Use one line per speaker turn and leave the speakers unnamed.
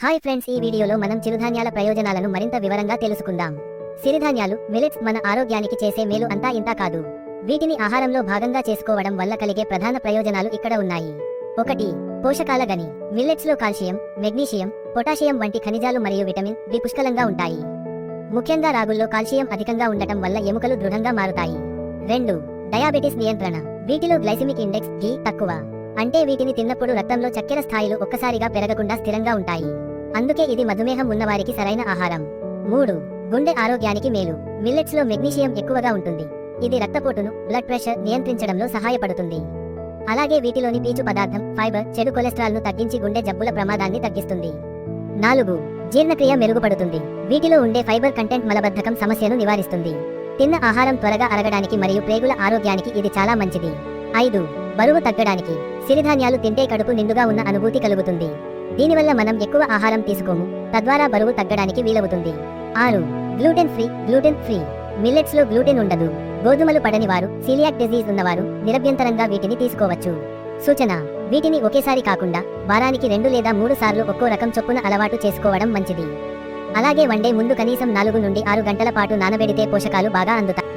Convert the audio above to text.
Hi friends, ఈ వీడియోలో మనం చిరుధాన్యాల ప్రయోజనాలను మరింత వివరంగా తెలుసుకుందాం. సిరిధాన్యాలు మిల్లెట్స్ మన ఆరోగ్యానికి చేసే మేలు అంతా ఇంతా కాదు. వీటిని ఆహారంలో భాగంగా చేసుకోవడం వల్ల కలిగే ప్రధాన ప్రయోజనాలు ఇక్కడ ఉన్నాయి. 1. పోషకాల గని. మిల్లెట్స్ లో కాల్షియం, మెగ్నీషియం, పొటాషియం వంటి ఖనిజాలు మరియు విటమిన్ బి పుష్కలంగా ఉంటాయి. ముఖ్యంగా రాగుల్లో కాల్షియం అధికంగా ఉండటం వల్ల ఎముకలు దృఢంగా మారుతాయి. 2. డయాబెటిస్ నియంత్రణ. వీటిలో గ్లైసిమిక్ ఇండెక్స్ డి తక్కువ, అంటే వీటిని తిన్నప్పుడు రక్తంలో చక్కెర స్థాయిలు ఒక్కసారిగా పెరగకుండా స్థిరంగా ఉంటాయి. అందుకే ఇది మధుమేహం ఉన్నవారికి సరైన ఆహారం. 3. గుండె ఆరోగ్యానికి మేలు. మిల్లెట్స్ లో మెగ్నీషియం ఎక్కువగా ఉంటుంది. ఇది రక్తపోటును, బ్లడ్ ప్రెషర్ నియంత్రించడంలో సహాయపడుతుంది. అలాగే వీటిలోని పీచు పదార్థం ఫైబర్ చెడు కొలెస్ట్రాల్ ను తగ్గించి గుండె జబ్బుల ప్రమాదాన్ని తగ్గిస్తుంది. 4. జీర్ణక్రియ మెరుగుపడుతుంది. వీటిలో ఉండే ఫైబర్ కంటెంట్ మలబద్ధకం సమస్యను నివారిస్తుంది. తిన్న ఆహారం త్వరగా అరగడానికి మరియు ప్రేగుల ఆరోగ్యానికి ఇది చాలా మంచిది. 5. బరువు తగ్గడానికి. సిరిధాన్యాలు తింటే కడుపు నిండుగా ఉన్న అనుభూతి కలుగుతుంది. దీనివల్ల మనం ఎక్కువ ఆహారం తీసుకోము, తద్వారా బరువు తగ్గడానికి వీలవుతుంది. 6. Gluten free. మిల్లెట్స్ లో గ్లూటెన్ ఉండదు. గోధుమలు పడని వారు, సీలియాక్ డిజీజ్ ఉన్నవారు నిరభ్యంతరంగా వీటిని తీసుకోవచ్చు. సూచన: వీటిని ఒకేసారి కాకుండా వారానికి 2 లేదా 3 సార్లు ఒక్కో రకం చొప్పున అలవాటు చేసుకోవడం మంచిది. అలాగే వండే ముందు కనీసం 4 నుండి 6 గంటల పాటు నానబెడితే పోషకాలు బాగా అందుతాయి.